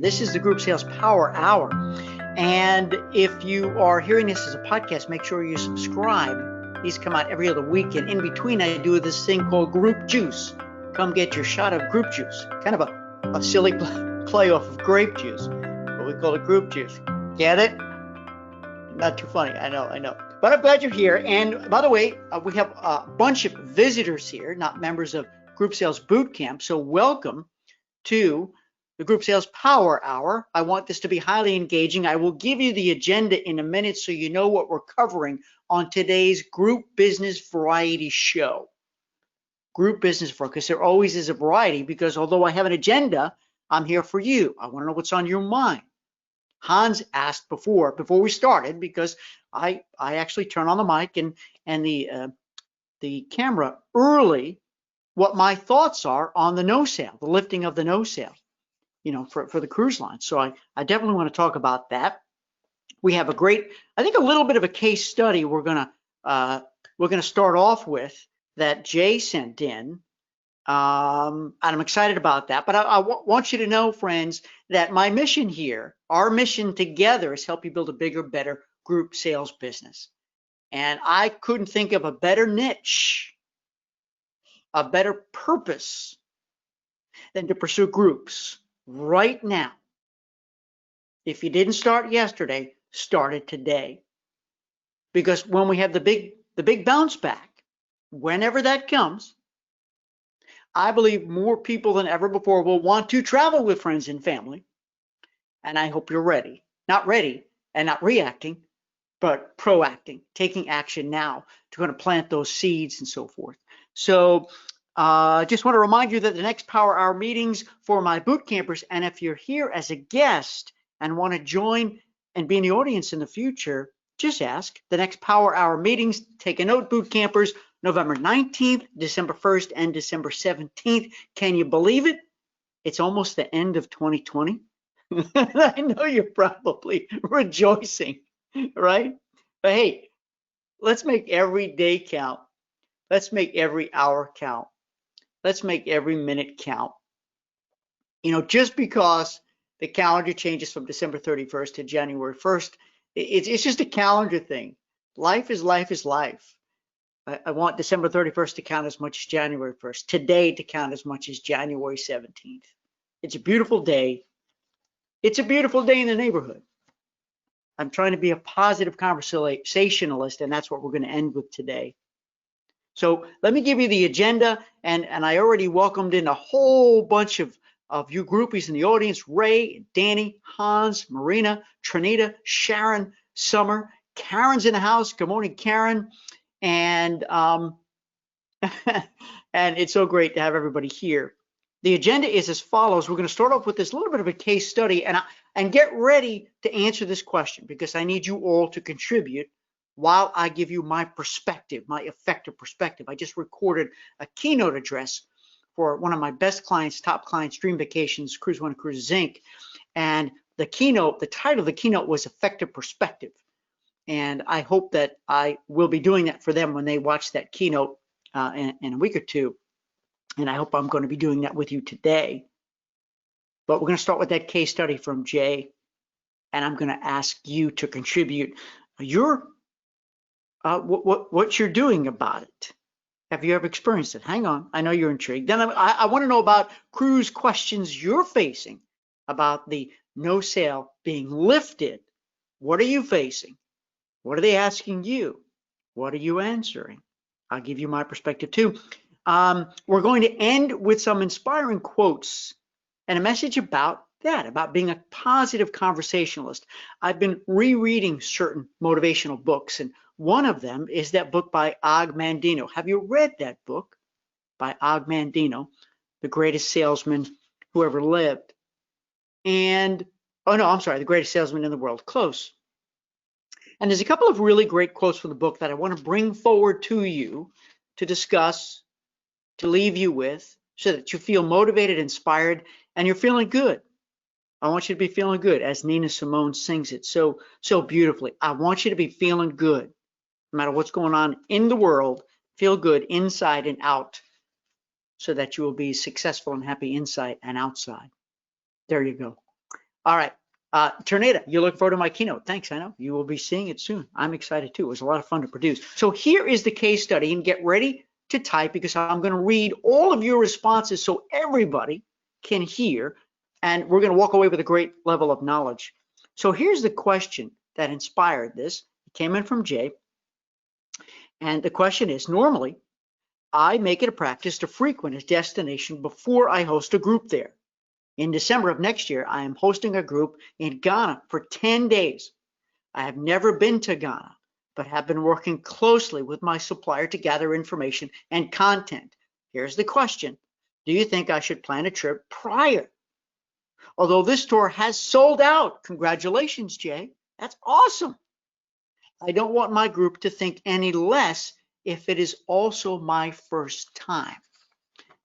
This is the Group Sales Power Hour. And if you are hearing this as a podcast, make sure you subscribe. These come out every other week. And in between, I do this thing called Group Juice. Come get your shot of group juice. Kind of a silly play off of grape juice, but we call it group juice. Get it? Not too funny. I know. But I'm glad you're here. And by the way, we have a bunch of visitors here, not members of Group Sales Boot Camp. So welcome to the Group Sales Power Hour. I want this to be highly engaging. I will give you the agenda in a minute so you know what we're covering on today's Group Business Variety Show. Group Business Variety, because there always is a variety, because although I have an agenda, I'm here for you. I want to know what's on your mind. Hans asked before we started, because I actually turn on the mic and the camera early, what my thoughts are on the no sale, the lifting of the no sale, for the cruise line. So I definitely want to talk about that. We have I think a little bit of a case study we're gonna start off with that Jay sent in. And I'm excited about that. But I want you to know, friends, that my mission here, our mission together, is help you build a bigger, better group sales business. And I couldn't think of a better niche, a better purpose than to pursue groups right now. If you didn't start yesterday, start it today. Because when we have the big bounce back, whenever that comes, I believe more people than ever before will want to travel with friends and family. And I hope you're ready. Not ready and not reacting, but proacting, taking action now to kind of plant those seeds and so forth. So just want to remind you that the next Power Hour meetings for my boot campers, and if you're here as a guest and want to join and be in the audience in the future, just ask. The next Power Hour meetings, take a note, boot campers, November 19th, December 1st, and December 17th. Can you believe it? It's almost the end of 2020. I know you're probably rejoicing, right? But hey, let's make every day count. Let's make every hour count. Let's make every minute count. Just because the calendar changes from December 31st to January 1st, it's just a calendar thing. Life is life. I want December 31st to count as much as January 1st. Today to count as much as January 17th. It's a beautiful day. It's a beautiful day in the neighborhood. I'm trying to be a positive conversationalist, and that's what we're going to end with today. So let me give you the agenda, and I already welcomed in a whole bunch of you groupies in the audience: Ray, Danny, Hans, Marina, Trinita, Sharon, Summer, Karen's in the house. Good morning, Karen. And and it's so great to have everybody here. The agenda is as follows. We're going to start off with this little bit of a case study, and get ready to answer this question, because I need you all to contribute while I give you my perspective, my effective perspective. I just recorded a keynote address for one of my best clients, top clients, Dream Vacations, Cruise One Cruises Inc. And the title of the keynote was Effective Perspective. And I hope that I will be doing that for them when they watch that keynote in a week or two. And I hope I'm going to be doing that with you today. But we're going to start with that case study from Jay. And I'm going to ask you to contribute what you're doing about it. Have you ever experienced it? Hang on. I know you're intrigued. Then I want to know about cruise questions you're facing about the no sale being lifted. What are you facing? What are they asking you? What are you answering? I'll give you my perspective too. We're going to end with some inspiring quotes and a message about that, about being a positive conversationalist. I've been rereading certain motivational books, and one of them is that book by Og Mandino. Have you read that book by Og Mandino, the greatest salesman who ever lived? The greatest salesman in the world. Close. And there's a couple of really great quotes from the book that I want to bring forward to you to discuss, to leave you with, so that you feel motivated, inspired, and you're feeling good. I want you to be feeling good, as Nina Simone sings it so beautifully. I want you to be feeling good, no matter what's going on in the world. Feel good inside and out, so that you will be successful and happy inside and outside. There you go. All right. Tornado, you look forward to my keynote. Thanks. I know you will be seeing it soon. I'm excited too. It was a lot of fun to produce. So here is the case study, and get ready to type because I'm going to read all of your responses so everybody can hear, and we're going to walk away with a great level of knowledge. So here's the question that inspired this. It came in from Jay. And the question is, normally, I make it a practice to frequent a destination before I host a group there. In December of next year, I am hosting a group in Ghana for 10 days. I have never been to Ghana, but have been working closely with my supplier to gather information and content. Here's the question. Do you think I should plan a trip prior? Although this tour has sold out. Congratulations, Jay. That's awesome. I don't want my group to think any less if it is also my first time.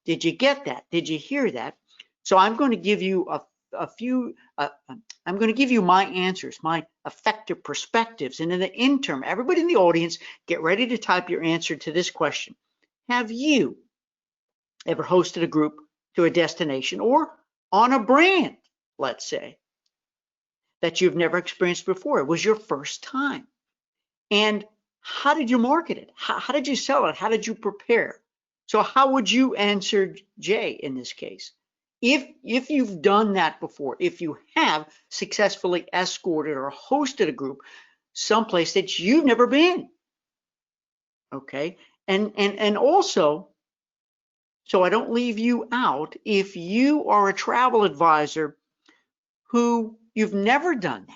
Did you get that? Did you hear that? So I'm going to give you I'm going to give you my answers, my effective perspectives. And in the interim, everybody in the audience, get ready to type your answer to this question. Have you ever hosted a group to a destination or on a brand, let's say, that you've never experienced before? It was your first time. And how did you market it? How did you sell it? How did you prepare? So how would you answer Jay in this case? If you've done that before, if you have successfully escorted or hosted a group someplace that you've never been, okay? And also, so I don't leave you out, if you are a travel advisor who you've never done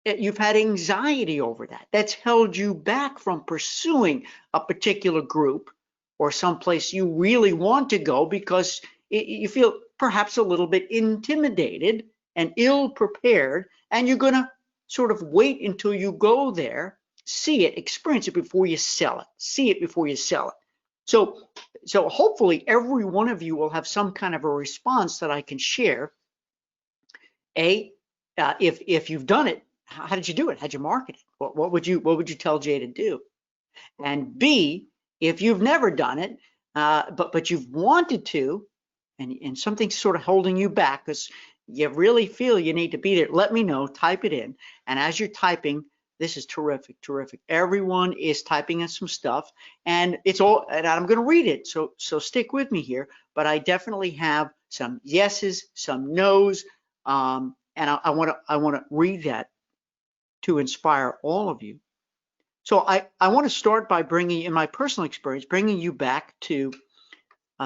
that, you've had anxiety over that, that's held you back from pursuing a particular group or someplace you really want to go because you feel perhaps a little bit intimidated and ill prepared, and you're going to sort of wait until you go there, see it, experience it before you sell it, see it before you sell it. So hopefully every one of you will have some kind of a response that I can share. If you've done it, how did you do it? How'd you market it? What would you tell Jay to do? And B, if you've never done it, but you've wanted to, and something's sort of holding you back because you really feel you need to be there, let me know, type it in. And as you're typing, this is terrific. Everyone is typing in some stuff, and it's all, and I'm going to read it. So stick with me here, but I definitely have some yeses, some nos, and I want to read that to inspire all of you. So I want to start by bringing, in my personal experience, bringing you back to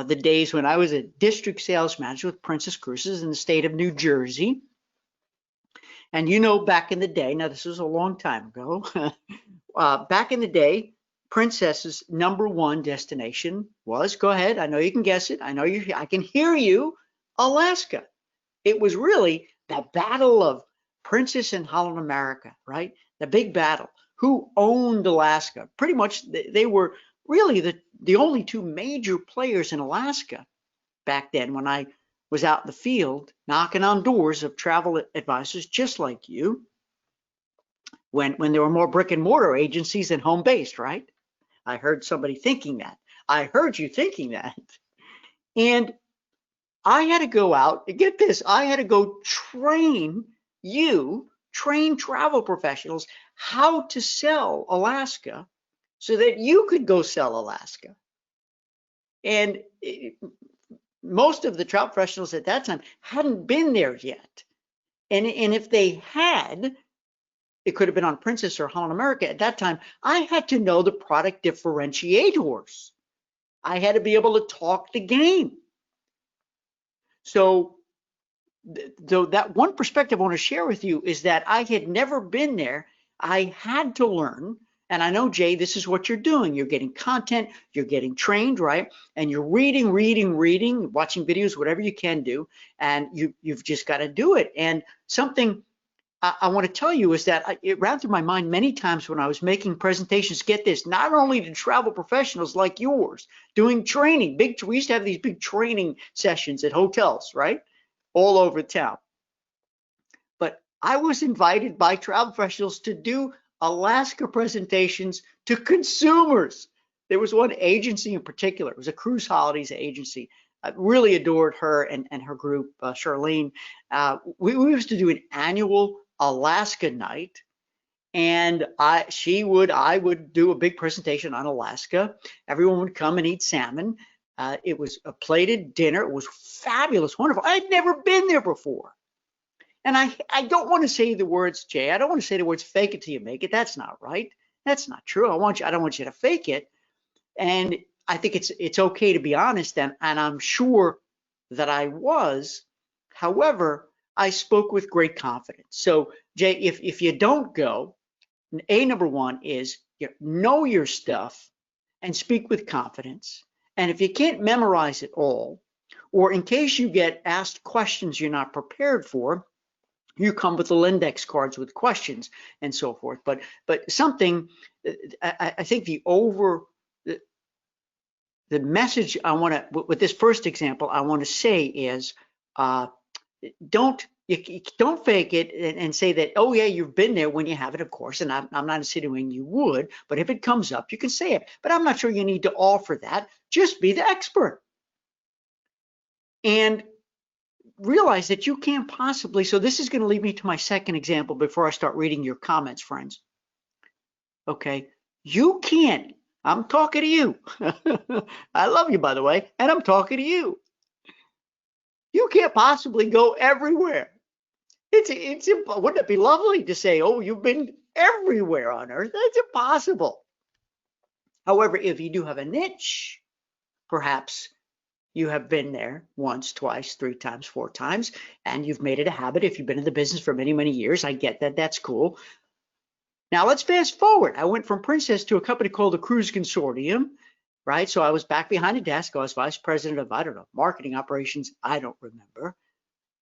the days when I was a district sales manager with Princess Cruises in the state of New Jersey. And you know, back in the day, now this was a long time ago, back in the day, Princess's #1 destination was, go ahead, I know you can guess it, I can hear you, Alaska. It was really the battle of Princess and Holland America, right? The big battle. Who owned Alaska? Pretty much they were really the only two major players in Alaska back then when I was out in the field knocking on doors of travel advisors just like you, when there were more brick and mortar agencies than home based, right? I heard somebody thinking that. I heard you thinking that. And I had to go out, get this, I had to go train travel professionals how to sell Alaska so that you could go sell Alaska. And most of the travel professionals at that time hadn't been there yet. And if they had, it could have been on Princess or Holland America at that time, I had to know the product differentiators. I had to be able to talk the game. So that one perspective I want to share with you is that I had never been there. I had to learn. And I know, Jay, this is what you're doing. You're getting content, you're getting trained, right? And you're reading, watching videos, whatever you can do. And you've just got to do it. And something I want to tell you is that it ran through my mind many times when I was making presentations, get this, not only to travel professionals like yours, doing training, we used to have these big training sessions at hotels, right? All over town. But I was invited by travel professionals to do Alaska presentations to consumers. There was one agency in particular, it was a cruise holidays agency I really adored her and her group, Charlene. We used to do an annual Alaska night, and I would do a big presentation on Alaska. Everyone would come and eat salmon. It was a plated dinner. It was fabulous, wonderful. I'd never been there before. And I don't want to say the words, Jay, I don't want to say the words fake it till you make it. That's not right. That's not true. I don't want you to fake it. And I think it's okay to be honest, and I'm sure that I was. However, I spoke with great confidence. So, Jay, if you don't go, number one is know your stuff and speak with confidence. And if you can't memorize it all, or in case you get asked questions you're not prepared for, you come with the index cards with questions and so forth. But something, I think the message I want to, with this first example, I want to say is, don't fake it and say that, oh yeah, you've been there when you haven't, of course, and I'm not insinuating you would, but if it comes up, you can say it. But I'm not sure you need to offer that. Just be the expert. And realize that you can't possibly, so this is going to lead me to my second example before I start reading your comments, friends. Okay, you can't, I'm talking to you. I love you, by the way, and I'm talking to you. You can't possibly go everywhere. It's wouldn't it be lovely to say, oh, you've been everywhere on earth? That's impossible. However, if you do have a niche, perhaps you have been there once, twice, 3 times, 4 times, and you've made it a habit. If you've been in the business for many, many years, I get that. That's cool. Now let's fast forward. I went from Princess to a company called the Cruise Consortium, right? So I was back behind a desk. I was vice president of, I don't know, marketing operations. I don't remember.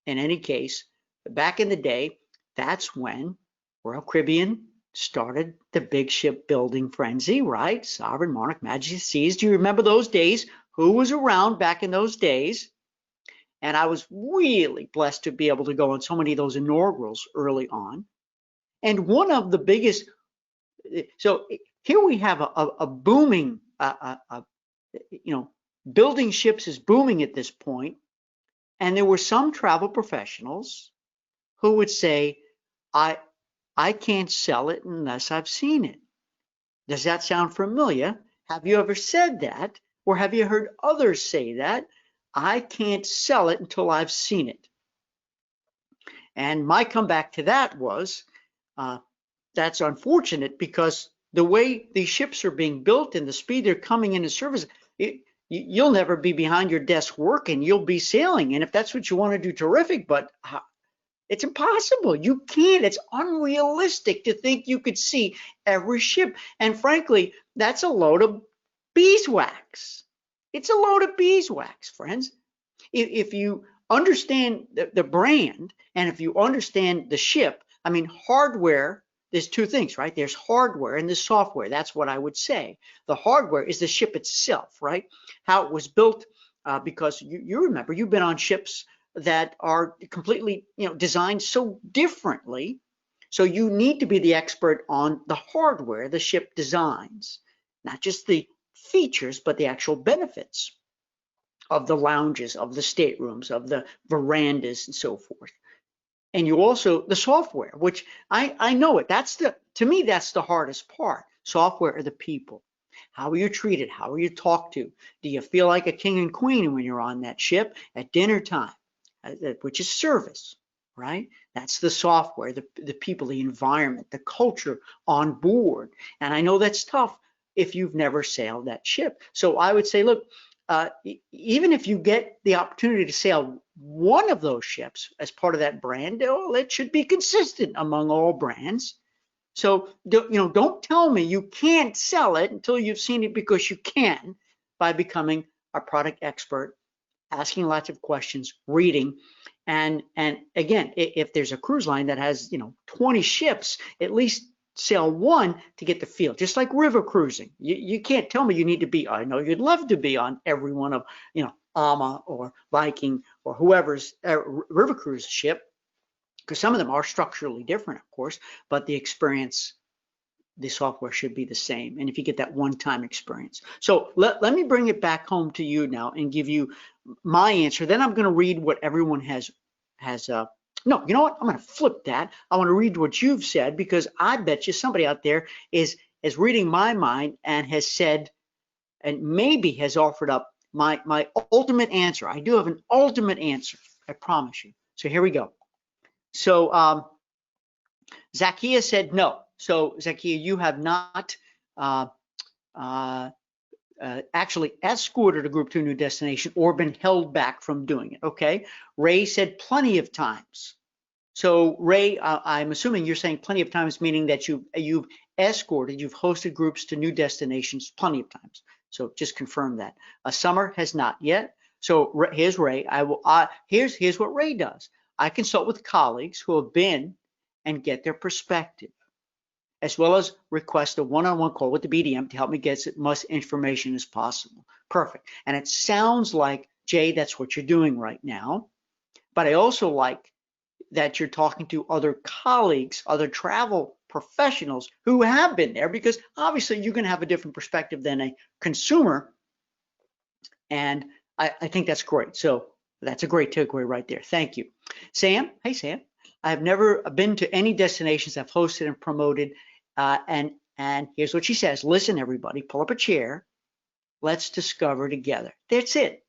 In any case, back in the day, that's when Royal Caribbean started the big ship building frenzy, right? Sovereign, Monarch, Majesty Seas. Do you remember those days? Who was around back in those days? And I was really blessed to be able to go on so many of those inaugurals early on. And one of the biggest, so here we have a booming, building ships is booming at this point. And there were some travel professionals who would say, I can't sell it unless I've seen it. Does that sound familiar? Have you ever said that? Or have you heard others say that? I can't sell it until I've seen it. And my comeback to that was, that's unfortunate, because the way these ships are being built and the speed they're coming into service, you'll never be behind your desk working. You'll be sailing. And if that's what you want to do, terrific. But it's impossible. You can't. It's unrealistic to think you could see every ship. And frankly, that's a load of beeswax. It's a load of beeswax, friends. If you understand the brand, and if you understand the ship, I mean, hardware, there's 2 things, right? There's hardware and there's software. That's what I would say. The hardware is the ship itself, right? How it was built, because you remember, you've been on ships that are completely, designed so differently. So you need to be the expert on the hardware, the ship designs, not just the features, but the actual benefits of the lounges, of the staterooms, of the verandas, and so forth. And you also, the software, which I know it. To me, that's the hardest part. Software are the people. How are you treated? How are you talked to? Do you feel like a king and queen when you're on that ship at dinner time, which is service, right? That's the software, the people, the environment, the culture on board. And I know that's tough if you've never sailed that ship. So I would say, look, even if you get the opportunity to sail one of those ships as part of that brand, it should be consistent among all brands. So don't tell me you can't sell it until you've seen it, because you can, by becoming a product expert, asking lots of questions, reading, and again, if there's a cruise line that has 20 ships, at least sail one to get the feel. Just like river cruising, you can't tell me you need to be. I know you'd love to be on every one of Alma or Viking or whoever's river cruise ship, because some of them are structurally different, of course, but the experience the software should be the same. And if you get that one-time experience. So let me bring it back home to you now and give you my answer. Then I'm going to read what everyone has. No, you know what? I'm going to flip that. I want to read what you've said, because I bet you somebody out there is reading my mind and has said, and maybe has offered up my ultimate answer. I do have an ultimate answer, I promise you. So here we go. So Zacchaeus said no. So Zacchaeus, you have not actually escorted a group to a new destination or been held back from doing it. Okay. Ray said plenty of times. So Ray, I'm assuming you're saying plenty of times, meaning that you've escorted, you've hosted groups to new destinations plenty of times. So just confirm that. Summer has not yet. So here's Ray. Here's what Ray does. I consult with colleagues who have been and get their perspective, as well as request a one-on-one call with the BDM to help me get as much information as possible. Perfect. And it sounds like, Jay, that's what you're doing right now. But I also like that you're talking to other colleagues, other travel professionals who have been there, because obviously you're going to have a different perspective than a consumer. And I think that's great. So that's a great takeaway right there. Thank you. Sam, hey Sam, I've never been to any destinations I've hosted and promoted. And here's what she says. Listen, everybody, pull up a chair. Let's discover together. That's it.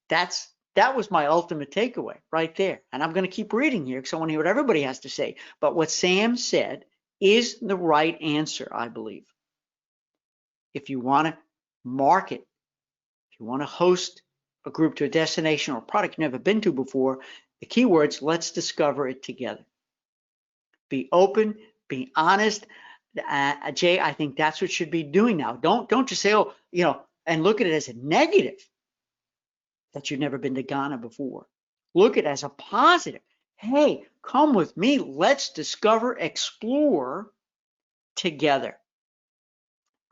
That was my ultimate takeaway right there. And I'm going to keep reading here because I want to hear what everybody has to say. But what Sam said is the right answer, I believe. If you want to market, if you want to host a group to a destination or a product you've never been to before, the keywords, let's discover it together. Be open, be honest. Jay, I think that's what you should be doing now. Don't just say, oh, and look at it as a negative that you've never been to Ghana before. Look at it as a positive. Hey, come with me. Let's discover, explore together.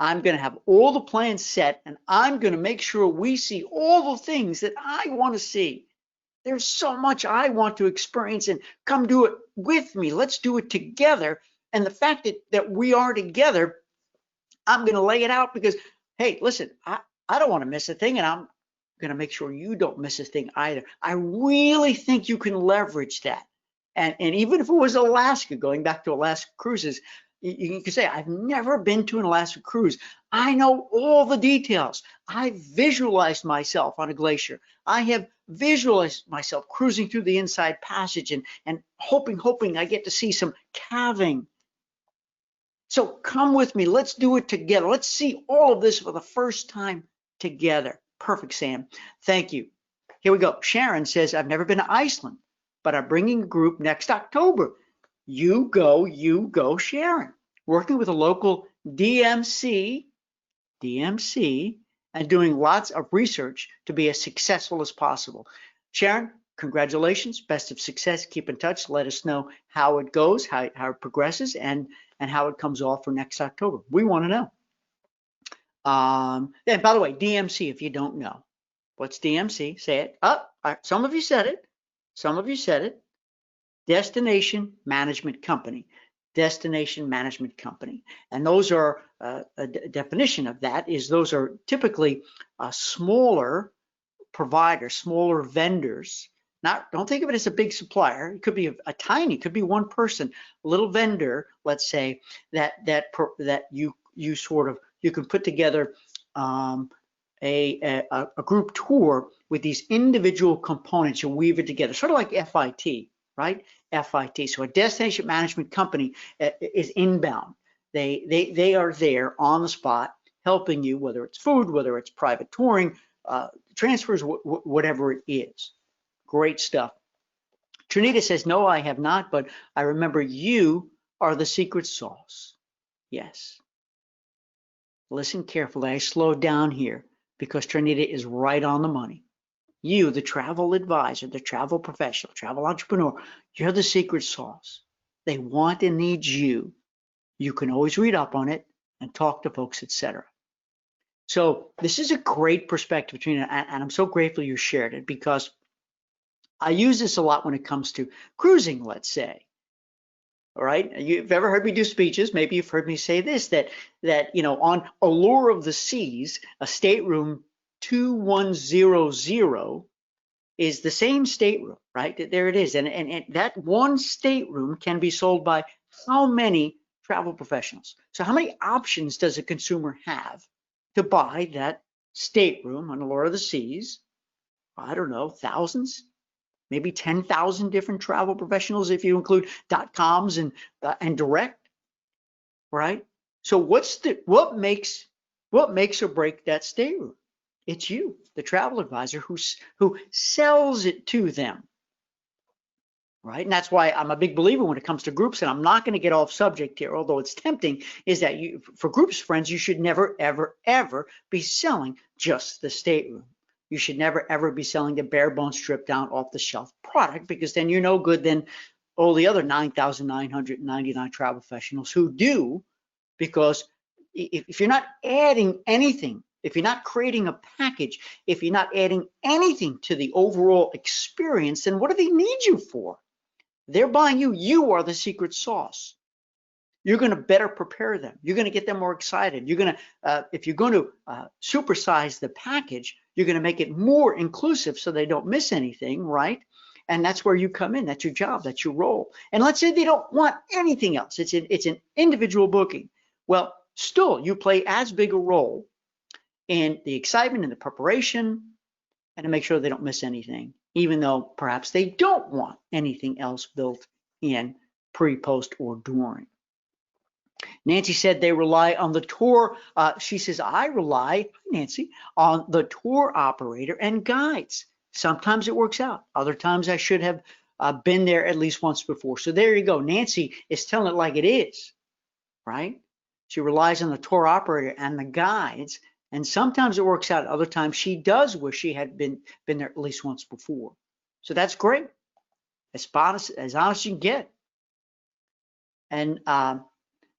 I'm going to have all the plans set, and I'm going to make sure we see all the things that I want to see. There's so much I want to experience, and come do it with me. Let's do it together. And the fact that we are together, I'm going to lay it out because, hey, listen, I don't want to miss a thing, and I'm going to make sure you don't miss a thing either. I really think you can leverage that. And even if it was Alaska, going back to Alaska cruises, you can say, I've never been to an Alaska cruise. I know all the details. I visualized myself on a glacier. I have visualized myself cruising through the Inside Passage and hoping I get to see some calving. So come with me. Let's do it together. Let's see all of this for the first time together. Perfect, Sam. Thank you. Here we go. Sharon says, I've never been to Iceland, but I'm bringing a group next October. You go, Sharon. Working with a local DMC, and doing lots of research to be as successful as possible. Sharon, congratulations. Best of success. Keep in touch. Let us know how it goes, how it progresses, and how it comes off for next October. We want to know. And by the way, DMC, if you don't know, what's DMC? Say it. Some of you said it. Some of you said it. Destination Management Company. Destination Management Company. And those are, a definition of that is those are typically smaller providers, smaller vendors. Don't think of it as a big supplier. It could be a tiny, could be one person, a little vendor, let's say, that you sort of, you can put together a group tour with these individual components and weave it together, sort of like FIT, right? FIT. So a destination management company is inbound. They are there on the spot helping you, whether it's food, whether it's private touring, transfers, whatever it is. Great stuff. Trinita says, no, I have not, but I remember you are the secret sauce. Yes. Listen carefully. I slowed down here because Trinita is right on the money. You, the travel advisor, the travel professional, travel entrepreneur, you're the secret sauce. They want and need you. You can always read up on it and talk to folks, etc. So this is a great perspective, Trina, and I'm so grateful you shared it because I use this a lot when it comes to cruising, let's say. All right. You've ever heard me do speeches? Maybe you've heard me say this, that on Allure of the Seas, a stateroom 2100 is the same stateroom, right? There it is. And that one stateroom can be sold by how many travel professionals? So how many options does a consumer have to buy that stateroom on Allure of the Seas? I don't know, thousands, maybe 10,000 different travel professionals if you include .coms and direct, right? So what makes or break that stateroom? It's you, the travel advisor, who sells it to them, right? And that's why I'm a big believer when it comes to groups, and I'm not going to get off subject here, although it's tempting, is that for groups, friends, you should never, ever, ever be selling just the stateroom. You should never, ever be selling the bare bones stripped down off the shelf product, because then you're no good than all the other 9,999 travel professionals who do, because if you're not adding anything, if you're not creating a package, if you're not adding anything to the overall experience, then what do they need you for? They're buying you. You are the secret sauce. You're going to better prepare them. You're going to get them more excited. You're going to, if you're going to supersize the package, you're going to make it more inclusive so they don't miss anything, right? And that's where you come in. That's your job. That's your role. And let's say they don't want anything else. It's an individual booking. Well, still, you play as big a role in the excitement and the preparation, and to make sure they don't miss anything, even though perhaps they don't want anything else built in pre, post, or during. Nancy said they rely on the tour. She says, I rely, Nancy, on the tour operator and guides. Sometimes it works out. Other times I should have been there at least once before. So there you go. Nancy is telling it like it is, right? She relies on the tour operator and the guides. And sometimes it works out. Other times she does wish she had been there at least once before. So that's great. As honest as you can get. And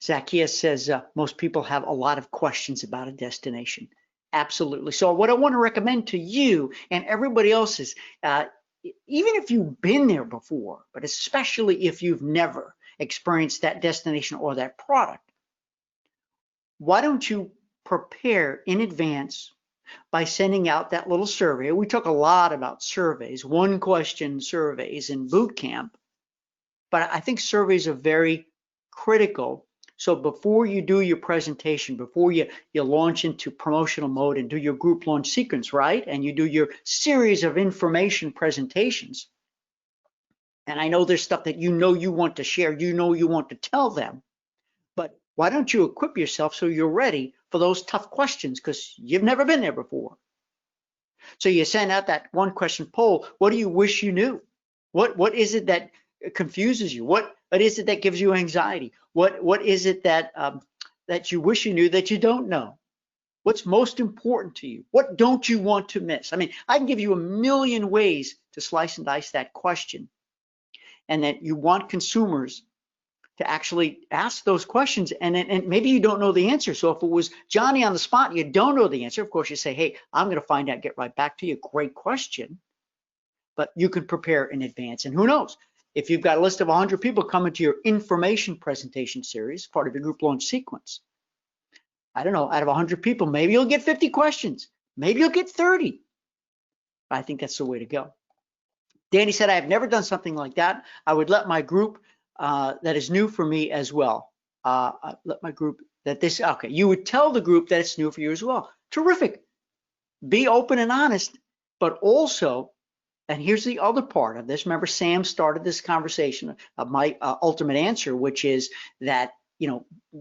Zacchaeus says most people have a lot of questions about a destination. Absolutely. So what I want to recommend to you and everybody else is, even if you've been there before, but especially if you've never experienced that destination or that product, why don't you prepare in advance by sending out that little survey? We talk a lot about surveys, one question surveys in boot camp, but I think surveys are very critical. So before you do your presentation, before you launch into promotional mode and do your group launch sequence, right? And you do your series of information presentations. And I know there's stuff that you want to share, you want to tell them, but why don't you equip yourself so you're ready for those tough questions, because you've never been there before. So you send out that one question poll. What do you wish you knew? What is it that confuses you? What is it that gives you anxiety? What is it that that you wish you knew that you don't know? What's most important to you? What don't you want to miss? I mean, I can give you a million ways to slice and dice that question, and that you want consumers to actually ask those questions, and maybe you don't know the answer. So if it was Johnny on the spot, you don't know the answer, of course you say, hey, I'm going to find out, get right back to you. Great question. But you can prepare in advance. And who knows, if you've got a list of 100 people coming to your information presentation series, part of your group launch sequence, I don't know, out of 100 people, maybe you'll get 50 questions. Maybe you'll get 30. I think that's the way to go. Danny said, I have never done something like that. I would let my group that is new for me as well. Let my group that this, okay, you would tell the group that it's new for you as well. Terrific. Be open and honest, but also, and here's the other part of this. Remember, Sam started this conversation of my ultimate answer, which is that,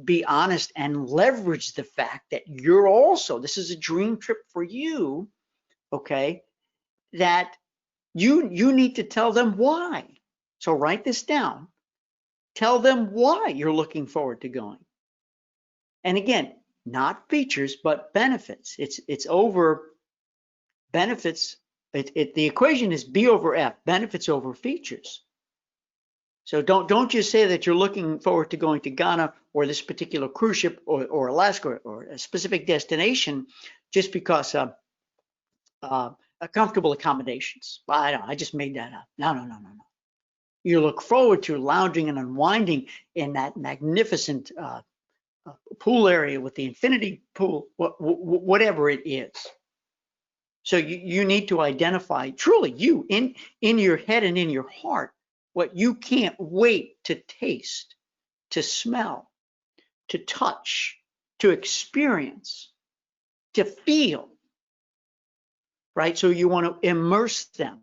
be honest and leverage the fact that you're also, this is a dream trip for you, okay, that you need to tell them why. So write this down. Tell them why you're looking forward to going. And again, not features, but benefits. It's over benefits. The equation is B over F, benefits over features. So don't just say that you're looking forward to going to Ghana or this particular cruise ship or Alaska or a specific destination just because comfortable accommodations. I just made that up. No. You look forward to lounging and unwinding in that magnificent pool area with the infinity pool, whatever it is. So you need to identify truly you in your head and in your heart what you can't wait to taste, to smell, to touch, to experience, to feel, right? So you want to immerse them.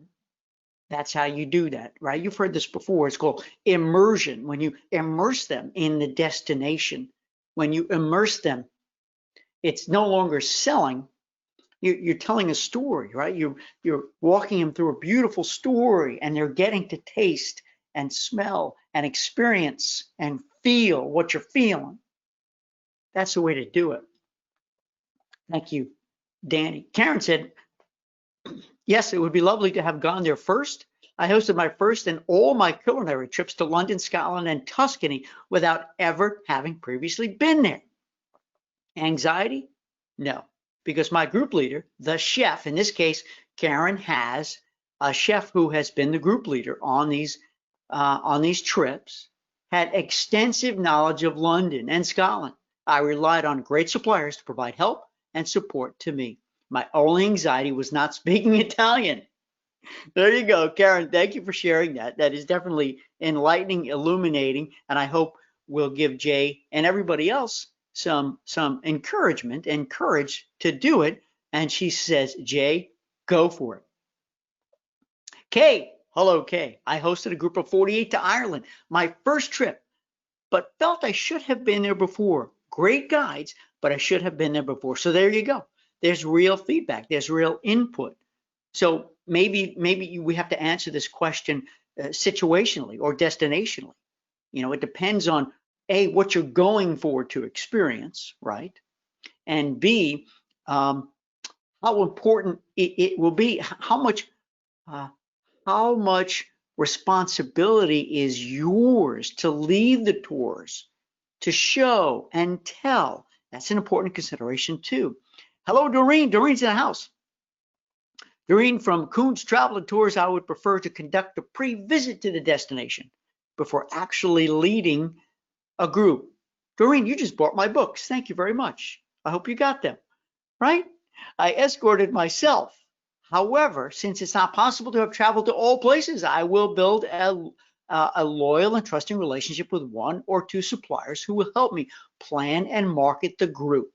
That's how you do that, right? You've heard this before. It's called immersion. When you immerse them in the destination, when you immerse them, it's no longer selling. You're telling a story, right? You're walking them through a beautiful story, and they're getting to taste and smell and experience and feel what you're feeling. That's the way to do it. Thank you, Danny. Karen said, yes, it would be lovely to have gone there first. I hosted my first and all my culinary trips to London, Scotland, and Tuscany without ever having previously been there. Anxiety? No, because my group leader, the chef, in this case, Karen has a chef who has been the group leader on these trips, had extensive knowledge of London and Scotland. I relied on great suppliers to provide help and support to me. My only anxiety was not speaking Italian. There you go, Karen. Thank you for sharing that. That is definitely enlightening, illuminating, and I hope will give Jay and everybody else some encouragement and courage to do it. And she says, Jay, go for it. Kay, hello, Kay. I hosted a group of 48 to Ireland, my first trip, but felt I should have been there before. Great guides, but I should have been there before. So there you go. There's real feedback. There's real input. So maybe we have to answer this question situationally or destinationally. You know, it depends on A, what you're going for to experience, right? And B, how important it will be, how much responsibility is yours to lead the tours, to show and tell. That's an important consideration too. Hello, Doreen. Doreen's in the house. Doreen from Coons Travel and Tours, I would prefer to conduct a pre-visit to the destination before actually leading a group. Doreen, you just bought my books. Thank you very much. I hope you got them, right? I escorted myself. However, since it's not possible to have traveled to all places, I will build a loyal and trusting relationship with one or two suppliers who will help me plan and market the group.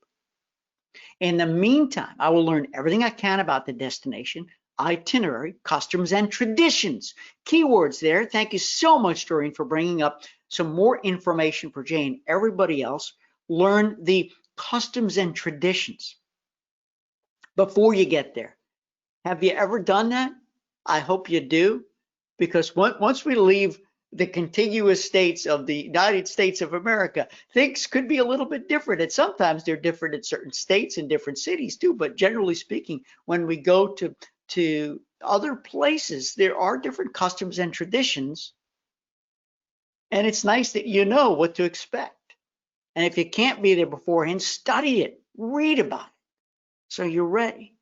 In the meantime, I will learn everything I can about the destination, itinerary, customs, and traditions. Keywords there. Thank you so much, Doreen, for bringing up some more information for Jay and everybody else. Learn the customs and traditions before you get there. Have you ever done that? I hope you do, because once we leave the contiguous states of the United States of America, things could be a little bit different. And sometimes they're different in certain states and different cities too. But generally speaking, when we go to other places, there are different customs and traditions. And it's nice that you know what to expect. And if you can't be there beforehand, study it, read about it, so you're ready.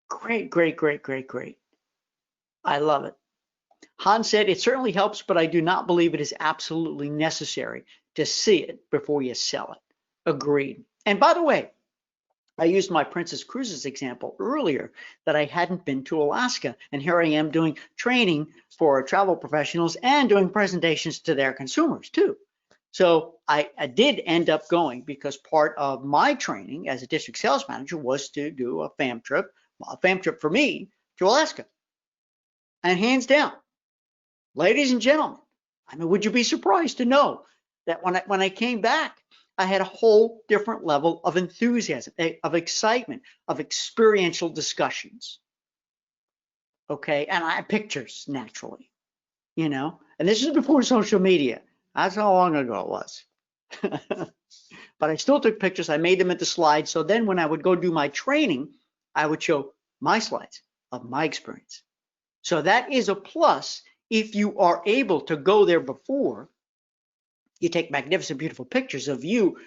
Great, great, great, great, great. I love it. Han said, it certainly helps, but I do not believe it is absolutely necessary to see it before you sell it. Agreed. And by the way, I used my Princess Cruises example earlier that I hadn't been to Alaska. And here I am doing training for travel professionals and doing presentations to their consumers too. So I did end up going because part of my training as a district sales manager was to do a fam trip for me to Alaska. And hands down, ladies and gentlemen, I mean, would you be surprised to know that when I came back, I had a whole different level of enthusiasm, of excitement, of experiential discussions. Okay, and I had pictures naturally, you know, and this is before social media. That's how long ago it was. But I still took pictures. I made them into slides. So then when I would go do my training, I would show my slides of my experience. So that is a plus if you are able to go there before. You take magnificent, beautiful pictures of you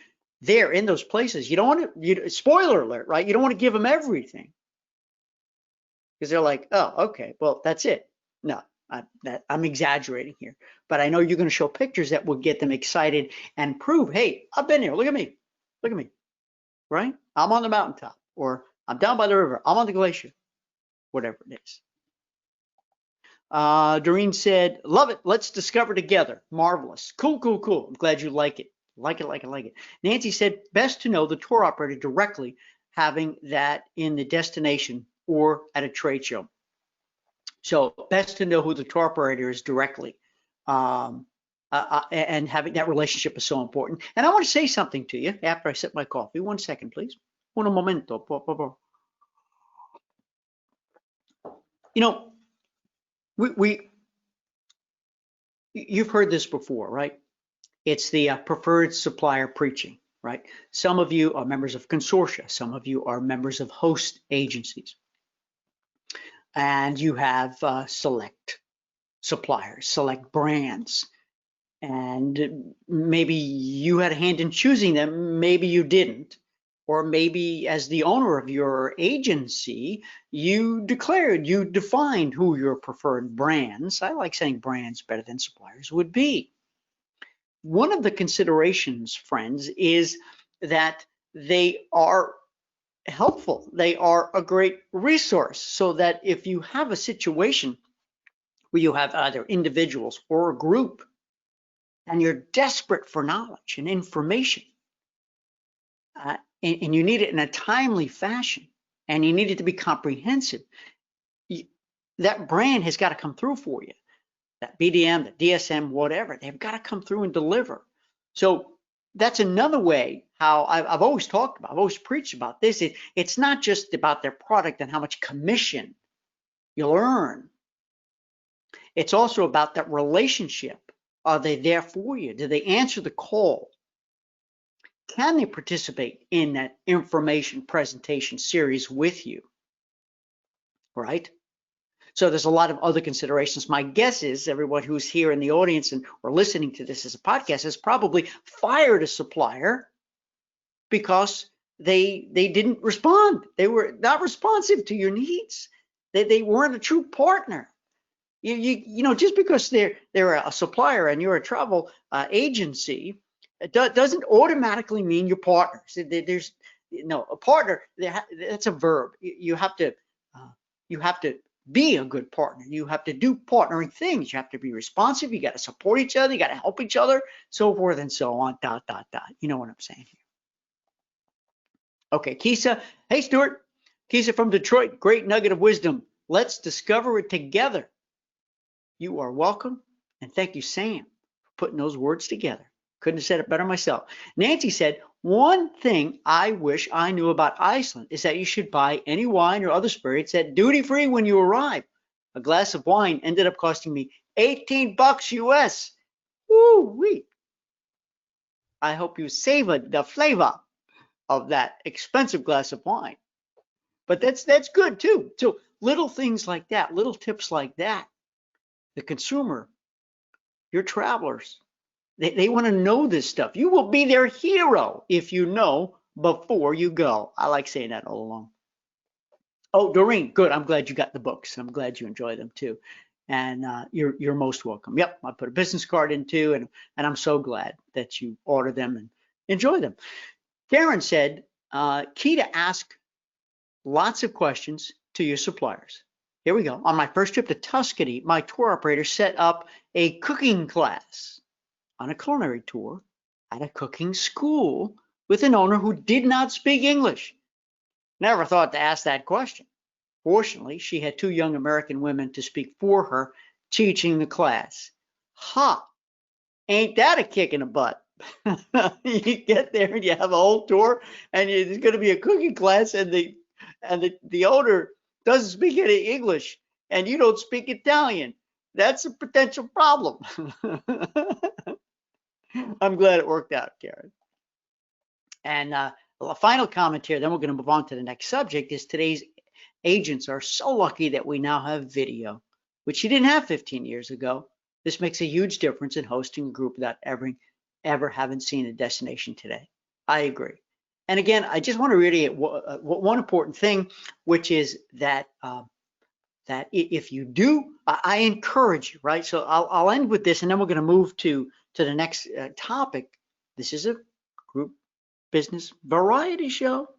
there in those places. You don't want to, spoiler alert, right? You don't want to give them everything because they're like, oh, okay, well, that's it. No, I'm exaggerating here, but I know you're going to show pictures that will get them excited and prove, hey, I've been here. Look at me. Look at me. Right? I'm on the mountaintop, or I'm down by the river. I'm on the glacier, whatever it is. Doreen said, love it. Let's discover together. Marvelous. Cool, cool, cool. I'm glad you like it. Like it, like it, like it. Nancy said, best to know the tour operator directly, having that in the destination or at a trade show. So best to know who the tour operator is directly. And having that relationship is so important. And I want to say something to you after I sip my coffee. 1 second, please. Un momento, por favor. You know, you've heard this before, right? It's the preferred supplier preaching, right? Some of you are members of consortia. Some of you are members of host agencies. And you have select suppliers, select brands. And maybe you had a hand in choosing them, maybe you didn't. Or maybe as the owner of your agency, you defined who your preferred brands, I like saying brands better than suppliers, would be. One of the considerations, friends, is that they are helpful. They are a great resource, so that if you have a situation where you have either individuals or a group and you're desperate for knowledge and information, and you need it in a timely fashion, and you need it to be comprehensive, that brand has got to come through for you. That BDM, the DSM, whatever, they've got to come through and deliver. So that's another way how I've always talked about, I've always preached about this. It's not just about their product and how much commission you'll earn. It's also about that relationship. Are they there for you? Do they answer the call? Can they participate in that information presentation series with you? Right? So there's a lot of other considerations. My guess is everyone who's here in the audience and or listening to this as a podcast has probably fired a supplier because they didn't respond. They were not responsive to your needs. They weren't a true partner. You know, just because they're a supplier and you're a travel agency, it doesn't automatically mean you're partners. There's a partner. That's a verb. You have to be a good partner. You have to do partnering things. You have to be responsive. You got to support each other. You got to help each other, so forth and so on. ... You know what I'm saying here. Okay, Kisa. Hey, Stuart. Kisa from Detroit. Great nugget of wisdom. Let's discover it together. You are welcome, and thank you, Sam, for putting those words together. Couldn't have said it better myself. Nancy said, one thing I wish I knew about Iceland is that you should buy any wine or other spirits at duty-free when you arrive. A glass of wine ended up costing me $18 US. Woo-wee. I hope you savored the flavor of that expensive glass of wine. But that's good too. So little things like that, little tips like that, the consumer, your travelers, they want to know this stuff. You will be their hero if you know before you go. I like saying that all along. Oh, Doreen, good. I'm glad you got the books. I'm glad you enjoy them too. And you're most welcome. Yep, I put a business card in too, and I'm so glad that you order them and enjoy them. Karen said, key to ask lots of questions to your suppliers. Here we go. On my first trip to Tuscany, my tour operator set up a cooking class on a culinary tour at a cooking school with an owner who did not speak English. Never thought to ask that question. Fortunately, she had two young American women to speak for her, teaching the class. Ha! Ain't that a kick in the butt? You get there and you have a whole tour, and there's going to be a cooking class, and the owner doesn't speak any English, and you don't speak Italian. That's a potential problem. I'm glad it worked out, Karen. And a final comment here, then we're going to move on to the next subject, is today's agents are so lucky that we now have video, which you didn't have 15 years ago. This makes a huge difference in hosting a group without ever having seen a destination today. I agree. And again, I just want to reiterate one important thing, which is that that if you do, I encourage you, right? So I'll end with this, and then we're going to move to the next topic. This is a group business variety show.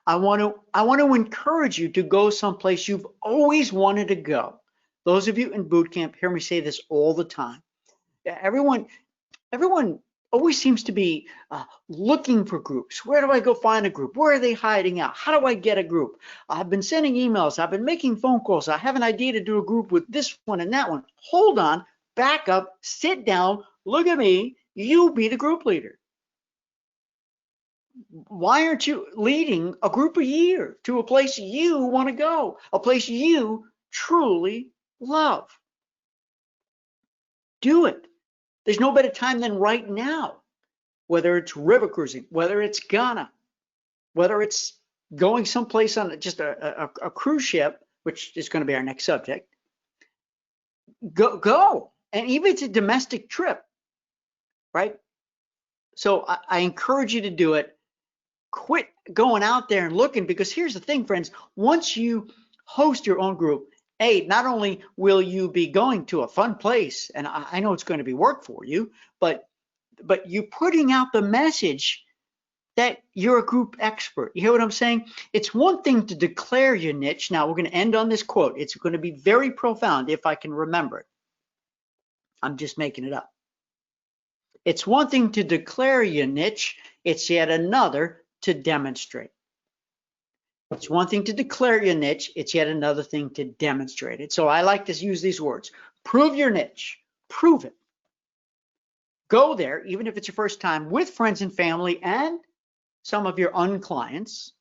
I want to encourage you to go someplace you've always wanted to go. Those of you in boot camp hear me say this all the time. Everyone always seems to be looking for groups. Where do I go find a group? Where are they hiding out? How do I get a group? I've been sending emails. I've been making phone calls. I have an idea to do a group with this one and that one. Hold on, back up, sit down, look at me. You be the group leader. Why aren't you leading a group a year to a place you want to go, a place you truly love? Do it. There's no better time than right now, whether it's river cruising, whether it's Ghana, whether it's going someplace on just a cruise ship, which is going to be our next subject. Go. And even if it's a domestic trip, right? So I encourage you to do it. Quit going out there and looking, because here's the thing, friends. Once you host your own group, not only will you be going to a fun place, and I know it's going to be work for you, but you putting out the message that you're a group expert. You hear what I'm saying? It's one thing to declare your niche. Now we're going to end on this quote. It's going to be very profound if I can remember it. I'm just making it up. It's one thing to declare your niche. It's yet another to demonstrate. It's one thing to declare your niche. It's yet another thing to demonstrate it. So I like to use these words. Prove your niche. Prove it. Go there, even if it's your first time, with friends and family and some of your unclients,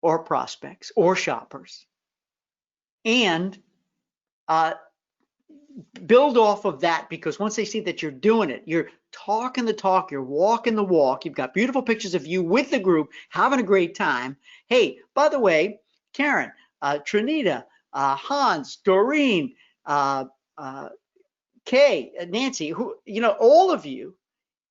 or prospects or shoppers, and build off of that, because once they see that you're doing it, you're talking the talk, you're walking the walk, you've got beautiful pictures of you with the group having a great time. Hey, by the way, Karen, Trinita, Hans, Doreen, Kay, Nancy, who, all of you,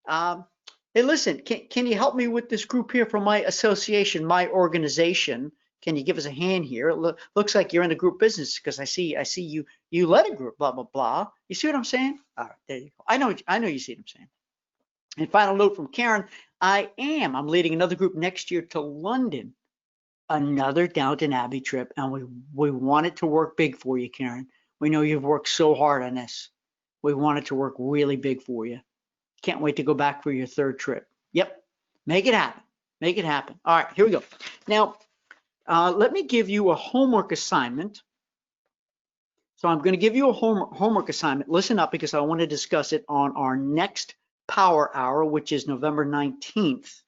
hey, listen, can you help me with this group here from my association, my organization? Can you give us a hand here? It looks like you're in the group business, because I see you led a group, blah, blah, blah. You see what I'm saying? All right, there you go. I know you see what I'm saying. And final note from Karen, I'm leading another group next year to London, another Downton Abbey trip, and we want it to work big for you, Karen. We know you've worked so hard on this. We want it to work really big for you. Can't wait to go back for your third trip. Yep, make it happen. Make it happen. All right, here we go. Now, let me give you a homework assignment. So I'm going to give you a homework assignment. Listen up, because I want to discuss it on our next Power Hour, which is November 19th.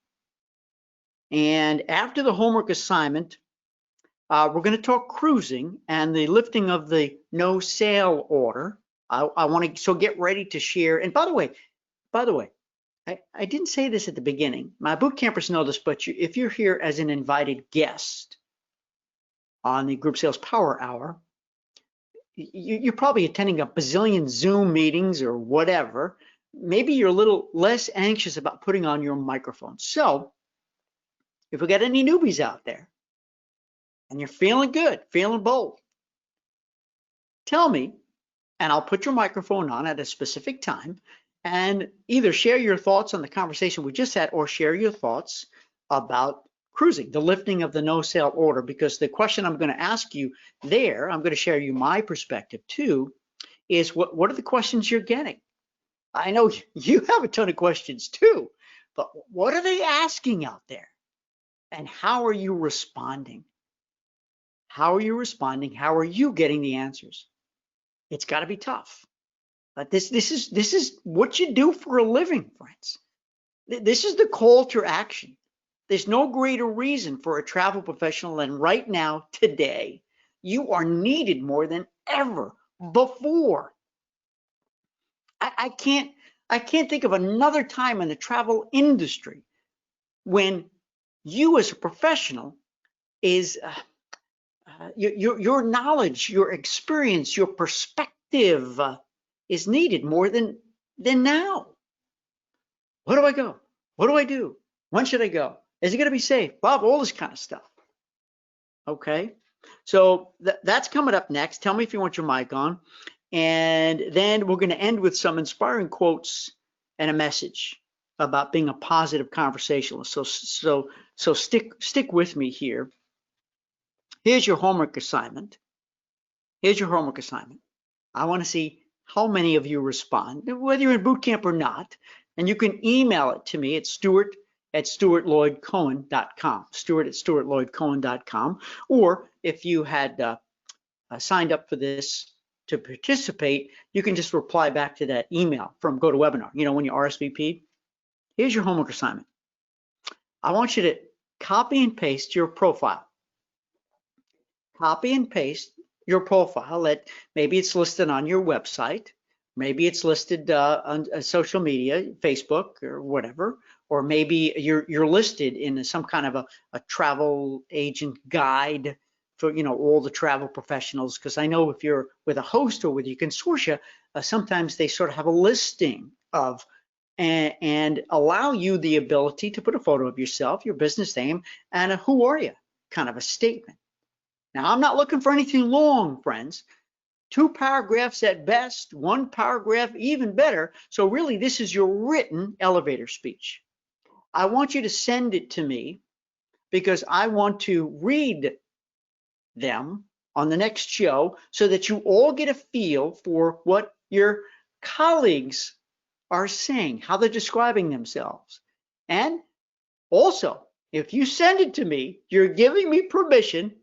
And after the homework assignment, we're going to talk cruising and the lifting of the no sail order. I want to, so get ready to share. And by the way, I didn't say this at the beginning. My boot campers know this, but if you're here as an invited guest on the Group Sales Power Hour, you're probably attending a bazillion Zoom meetings or whatever. Maybe you're a little less anxious about putting on your microphone. So if we got any newbies out there and you're feeling good, feeling bold, tell me, and I'll put your microphone on at a specific time, and either share your thoughts on the conversation we just had, or share your thoughts about cruising, the lifting of the no sail order, because the question I'm going to ask you there, I'm going to share you my perspective too, is what are the questions you're getting? I know you have a ton of questions too, but what are they asking out there? And how are you responding? How are you responding? How are you getting the answers? It's got to be tough. But this is what you do for a living, friends. This is the call to action. There's no greater reason for a travel professional than right now, today. You are needed more than ever before. I can't think of another time in the travel industry when you as a professional is your knowledge, your experience, your perspective is needed more than now. Where do I go? What do I do? When should I go? Is it going to be safe? Bob, all this kind of stuff. Okay. So that's coming up next. Tell me if you want your mic on. And then we're going to end with some inspiring quotes and a message about being a positive conversationalist. So stick with me here. Here's your homework assignment. Here's your homework assignment. I want to see how many of you respond, whether you're in boot camp or not. And you can email it to me at Stuart@StuartLloydCohen.com, Stuart@StuartLloydCohen.com. Or if you had signed up for this to participate, you can just reply back to that email from GoToWebinar. You know, when you RSVP. Here's your homework assignment. I want you to copy and paste your profile. Copy and paste your profile. Maybe it's listed on your website. Maybe it's listed on social media, Facebook or whatever. Or maybe you're listed in some kind of a travel agent guide for, you know, all the travel professionals. Because I know if you're with a host or with your consortia, sometimes they sort of have a listing of and allow you the ability to put a photo of yourself, your business name, and a who are you kind of a statement. Now, I'm not looking for anything long, friends. 2 paragraphs at best, 1 paragraph even better. So really, this is your written elevator speech. I want you to send it to me because I want to read them on the next show so that you all get a feel for what your colleagues are saying, how they're describing themselves. And also, if you send it to me, you're giving me permission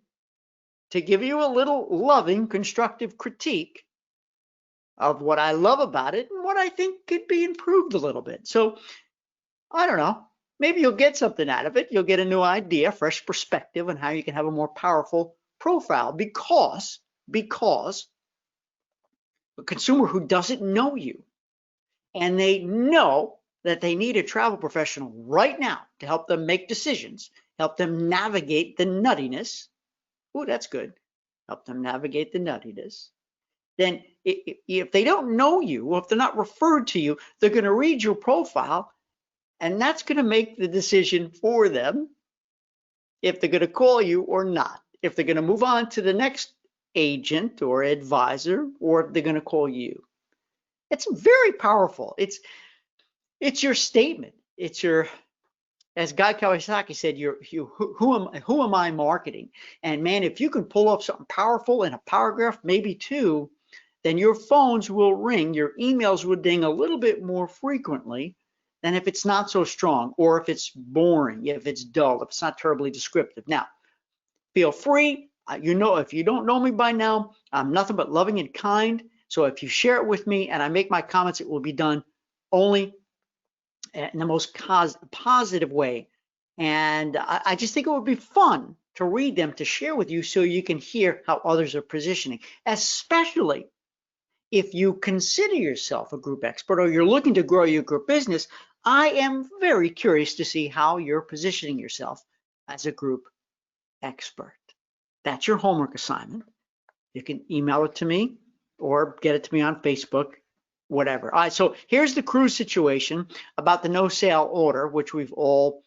to give you a little loving, constructive critique of what I love about it and what I think could be improved a little bit. So, I don't know, maybe you'll get something out of it. You'll get a new idea, fresh perspective on how you can have a more powerful profile because a consumer who doesn't know you and they know that they need a travel professional right now to help them make decisions, help them navigate the nuttiness. Oh, that's good. Help them navigate the nuttiness. Then if they don't know you, or if they're not referred to you, they're going to read your profile, and that's going to make the decision for them if they're going to call you or not, if they're going to move on to the next agent or advisor, or if they're going to call you. It's very powerful. It's your statement. It's your, as Guy Kawasaki said, who am I marketing? And man, if you can pull up something powerful in a paragraph, maybe 2, then your phones will ring, your emails will ding a little bit more frequently than if it's not so strong, or if it's boring, if it's dull, if it's not terribly descriptive. Now, feel free. You know, if you don't know me by now, I'm nothing but loving and kind. So if you share it with me and I make my comments, it will be done only in the most positive way. And I just think it would be fun to read them, to share with you so you can hear how others are positioning, especially if you consider yourself a group expert or you're looking to grow your group business. I am very curious to see how you're positioning yourself as a group expert. That's your homework assignment. You can email it to me or get it to me on Facebook, whatever. All right, so here's the cruise situation about the no sale order, which we've all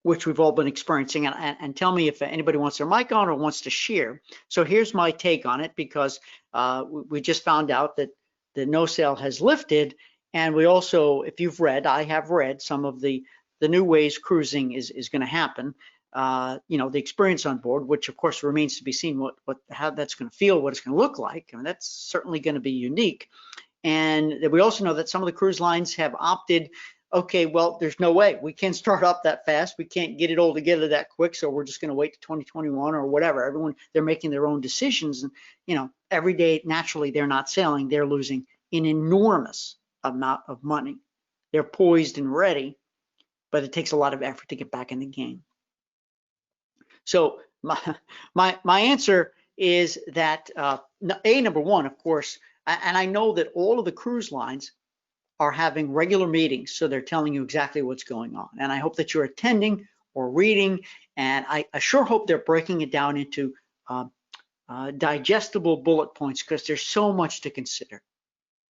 been experiencing, and tell me if anybody wants their mic on or wants to share. So here's my take on it, because we just found out that the no sale has lifted, and we also, if you've read, I have read some of the new ways cruising is going to happen. You know, the experience on board, which of course remains to be seen how that's going to feel, what it's going to look like. I mean, that's certainly going to be unique. And we also know that some of the cruise lines have opted, okay, well, there's no way we can't start up that fast. We can't get it all together that quick. So we're just going to wait to 2021 or whatever. They're making their own decisions. And, you know, every day, naturally, they're not sailing. They're losing an enormous amount of money. They're poised and ready, but it takes a lot of effort to get back in the game. So my answer is that number one, of course, and I know that all of the cruise lines are having regular meetings, so they're telling you exactly what's going on. And I hope that you're attending or reading, and I sure hope they're breaking it down into digestible bullet points, because there's so much to consider.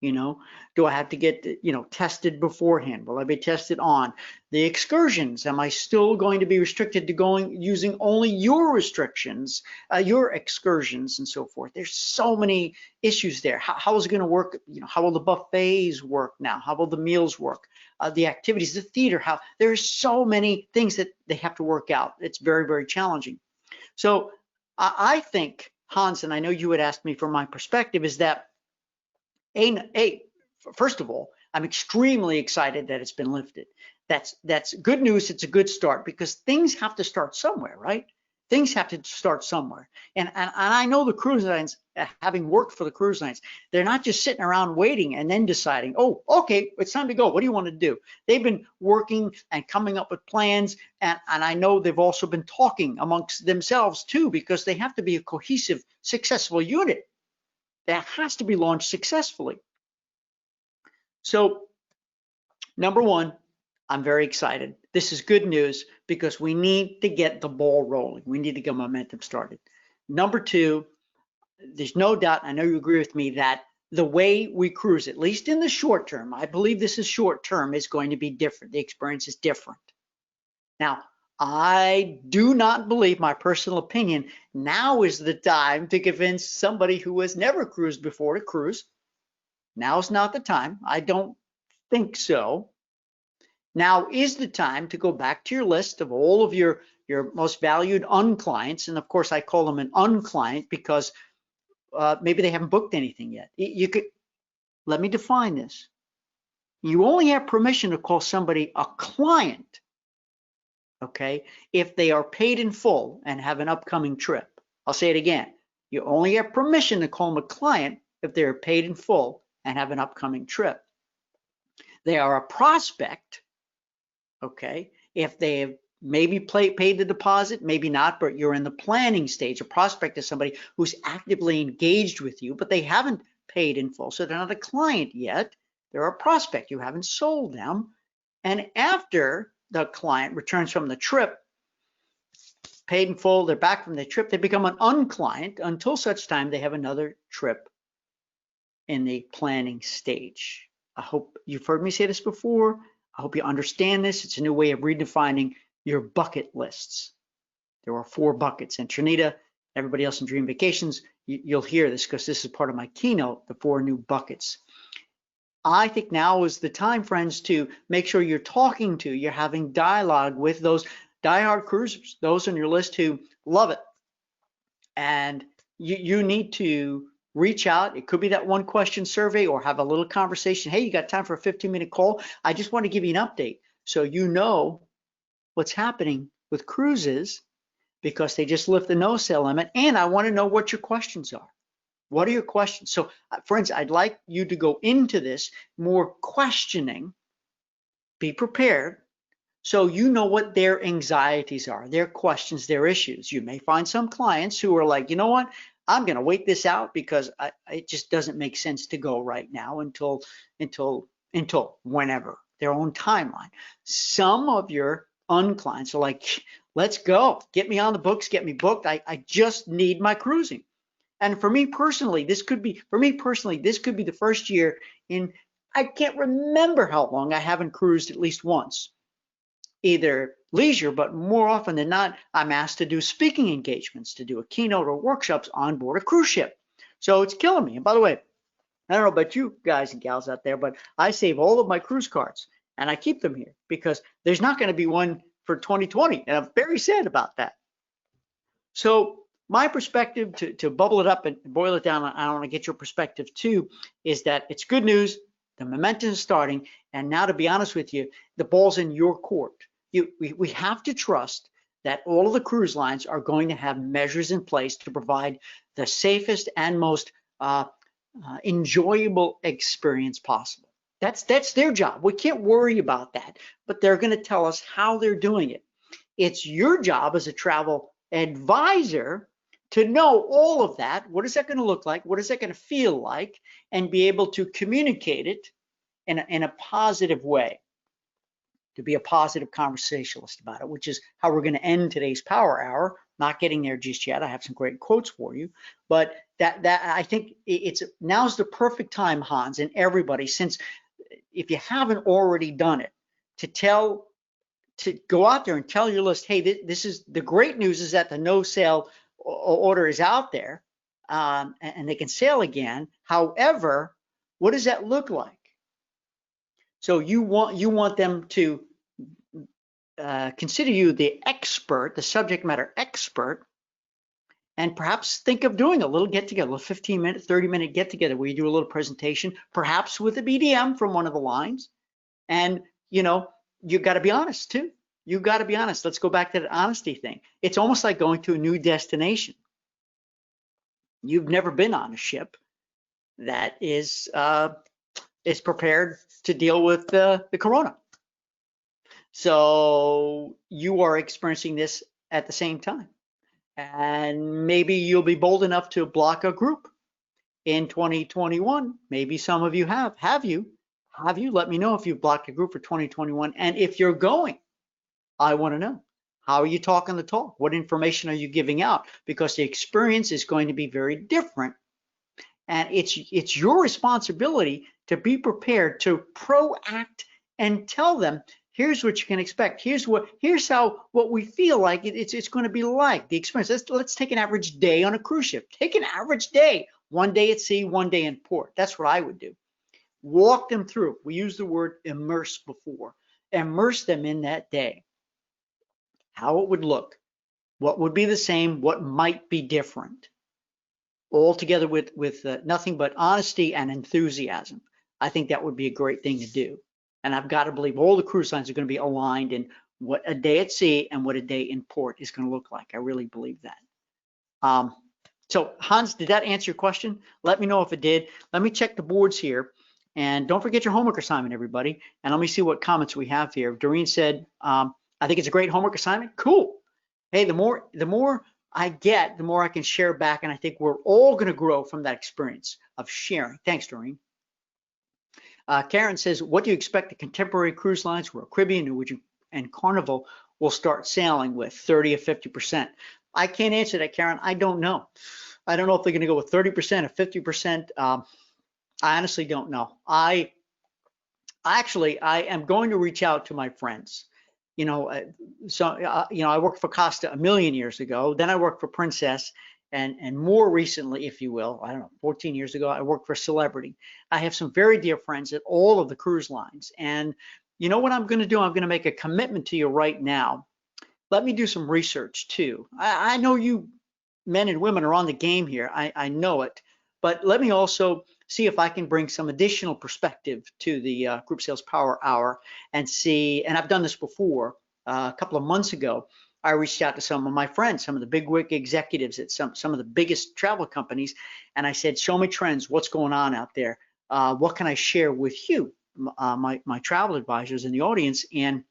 You know, do I have to get, tested beforehand? Will I be tested on the excursions? Am I still going to be restricted to using only your restrictions, your excursions and so forth? There's so many issues there. How is it going to work? How will the buffets work now? How will the meals work? The activities, the theater, there's so many things that they have to work out. It's very, very challenging. So I think, Hans, and I know you would ask me for my perspective, is that first of all, I'm extremely excited that it's been lifted. That's good news. It's a good start because things have to start somewhere, right? Things have to start somewhere. And I know the cruise lines, having worked for the cruise lines, they're not just sitting around waiting and then deciding, oh, okay, it's time to go. What do you want to do? They've been working and coming up with plans. And I know they've also been talking amongst themselves too, because they have to be a cohesive, successful unit that has to be launched successfully. So, number one, I'm very excited. This is good news because we need to get the ball rolling. We need to get momentum started. Number two, there's no doubt, I know you agree with me, that the way we cruise, at least in the short term, I believe this is short term, is going to be different. The experience is different. Now, I do not believe, my personal opinion, now is the time to convince somebody who has never cruised before to cruise. Now's not the time. I don't think so. Now is the time to go back to your list of all of your most valued unclients. And of course, I call them an unclient because maybe they haven't booked anything yet. Let me define this. You only have permission to call somebody a client, okay, if they are paid in full and have an upcoming trip. I'll say it again. You only have permission to call them a client if they're paid in full and have an upcoming trip. They are a prospect, okay, if they have maybe paid the deposit, maybe not, but you're in the planning stage. A prospect is somebody who's actively engaged with you, but they haven't paid in full, so they're not a client yet. They're a prospect. You haven't sold them. And after the client returns from the trip, paid in full, they're back from the trip, they become an unclient until such time they have another trip in the planning stage. I hope you've heard me say this before. I hope you understand this. It's a new way of redefining your bucket lists. There are 4 buckets, and Trinita, everybody else in Dream Vacations, you'll hear this because this is part of my keynote, the 4 new buckets. I think now is the time, friends, to make sure you're having dialogue with those diehard cruisers, those on your list who love it. And you need to reach out. It could be that 1 question survey or have a little conversation. Hey, you got time for a 15-minute call? I just want to give you an update so you know what's happening with cruises because they just lift the no-sail limit. And I want to know what your questions are. What are your questions? So, friends, I'd like you to go into this more questioning. Be prepared so you know what their anxieties are, their questions, their issues. You may find some clients who are like, you know what? I'm going to wait this out because it just doesn't make sense to go right now until whenever, their own timeline. Some of your unclients are like, let's go, get me on the books, get me booked. I just need my cruising. And for me personally, this could be the first year in, I can't remember how long I haven't cruised at least once. Either leisure, but more often than not, I'm asked to do speaking engagements, to do a keynote or workshops on board a cruise ship. So it's killing me. And by the way, I don't know about you guys and gals out there, but I save all of my cruise cards and I keep them here because there's not going to be one for 2020. And I'm very sad about that. So my perspective, to bubble it up and boil it down, I want to get your perspective too, is that it's good news. The momentum is starting. And now, to be honest with you, the ball's in your court. We have to trust that all of the cruise lines are going to have measures in place to provide the safest and most enjoyable experience possible. That's their job. We can't worry about that, but they're going to tell us how they're doing it. It's your job as a travel advisor to know all of that. What is that going to look like? What is that going to feel like? And be able to communicate it in a positive way, to be a positive conversationalist about it, which is how we're going to end today's Power Hour. Not getting there just yet. I have some great quotes for you, but I think it's now's the perfect time, Hans, and everybody, since if you haven't already done it, to go out there and tell your list, hey, this is the great news is that the no sale order is out there, and they can sail again. However, what does that look like? So you want them to consider you the expert, the subject matter expert, and perhaps think of doing a little get together, a 15-minute, 30-minute get together where you do a little presentation, perhaps with a BDM from one of the lines. And you got to be honest too. You got to be honest. Let's go back to that honesty thing. It's almost like going to a new destination. You've never been on a ship that is prepared to deal with the corona. So you are experiencing this at the same time. And maybe you'll be bold enough to block a group in 2021. Maybe some of you have. Have you? Let me know if you've blocked a group for 2021. And if you're going, I want to know. How are you talking the talk? What information are you giving out? Because the experience is going to be very different. And it's your responsibility to be prepared to proact and tell them, here's what you can expect. Here's how what we feel like it's going to be like the experience. Let's take an average day on a cruise ship. Take an average day, 1 day at sea, 1 day in port. That's what I would do. Walk them through. We used the word immerse before. Immerse them in that day. How it would look, what would be the same, what might be different. All together with nothing but honesty and enthusiasm. I think that would be a great thing to do. And I've got to believe all the cruise lines are going to be aligned in what a day at sea and what a day in port is going to look like. I really believe that. So Hans, did that answer your question? Let me know if it did. Let me check the boards here. And don't forget your homework assignment, everybody. And let me see what comments we have here. Doreen said, I think it's a great homework assignment. Cool. Hey, the more I get, the more I can share back. And I think we're all going to grow from that experience of sharing. Thanks, Doreen. Karen says, what do you expect the contemporary cruise lines, Royal Caribbean, Norwegian, and Carnival will start sailing with, 30 or 50%? I can't answer that, Karen. I don't know. I don't know if they're going to go with 30% or 50%. I honestly don't know. I am going to reach out to my friends. I worked for Costa a million years ago. Then I worked for Princess, and more recently, if you will, I don't know, 14 years ago, I worked for Celebrity. I have some very dear friends at all of the cruise lines. And you know what I'm going to do? I'm going to make a commitment to you right now. Let me do some research too. I know you men and women are on the game here. I know it. But let me also see if I can bring some additional perspective to the Group Sales Power Hour and see, and I've done this before, a couple of months ago, I reached out to some of my friends, some of the big wig executives at some of the biggest travel companies, and I said, show me trends, what's going on out there? What can I share with you, my travel advisors in the audience? And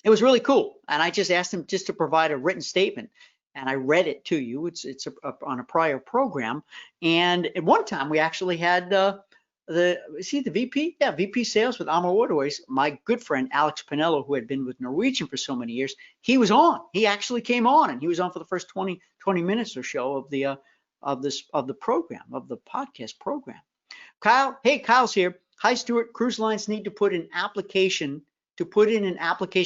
it was really cool. And I just asked them just to provide a written statement. And I read it to you. It's on a prior program. And at one time, we actually had the VP? Yeah, VP Sales with Amo Waterways. My good friend, Alex Pinello, who had been with Norwegian for so many years, he was on. He actually came on, and he was on for the first 20 minutes or so of the program, of the podcast program. Kyle, hey, Kyle's here. Hi, Stuart. Cruise lines need to put in an application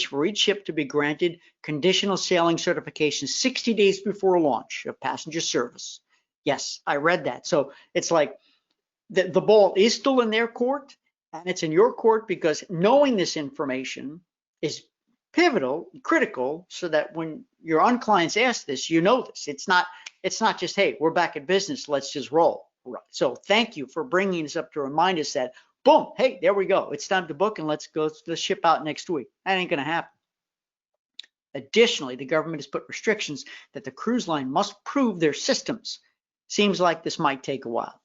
for each ship to be granted conditional sailing certification 60 days before launch of passenger service. Yes, I read that. So it's like the ball is still in their court, and it's in your court, because knowing this information is pivotal, critical, so that when your own clients ask this, you know this. It's not just, hey, we're back in business, let's just roll. Right. So thank you for bringing us up to remind us that, boom, hey, there we go. It's time to book, and let's ship out next week. That ain't going to happen. Additionally, the government has put restrictions that the cruise line must prove their systems. Seems like this might take a while.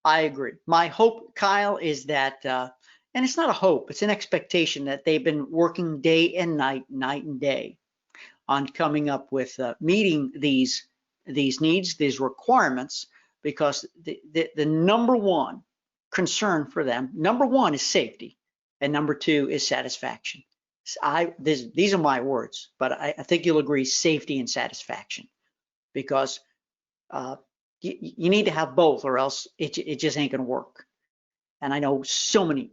I agree. My hope, Kyle, is that, and it's not a hope, it's an expectation that they've been working day and night and day on coming up with meeting these needs, these requirements, because the number one concern for them, number one is safety, and number two is satisfaction. These are my words, but I think you'll agree, safety and satisfaction, because You need to have both, or else it just ain't going to work. And I know so many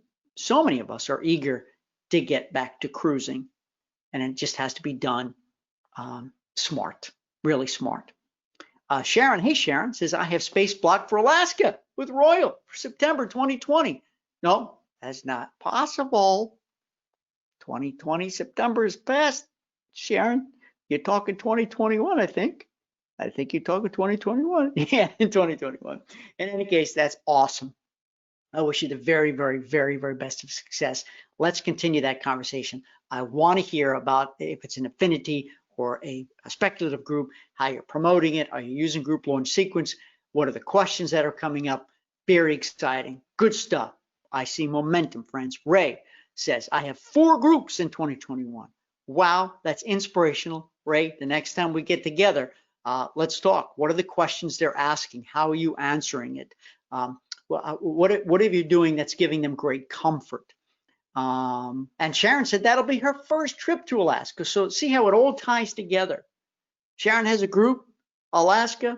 of us are eager to get back to cruising, and it just has to be done smart, really smart. Sharon, hey Sharon, says, I have space blocked for Alaska with Royal for September 2020. No, that's not possible. 2020 September is past, Sharon. You're talking 2021, I think. I think you're talking 2021. Yeah, in 2021. In any case, that's awesome. I wish you the very, very, very, very best of success. Let's continue that conversation. I want to hear about if it's an affinity or a speculative group, how you're promoting it. Are you using group launch sequence? What are the questions that are coming up? Very exciting. Good stuff. I see momentum, friends. Ray says, I have 4 groups in 2021. Wow, that's inspirational. Ray, the next time we get together, let's talk. What are the questions they're asking? How are you answering it? What are you doing that's giving them great comfort? And Sharon said that'll be her first trip to Alaska. So see how it all ties together. Sharon has a group, Alaska,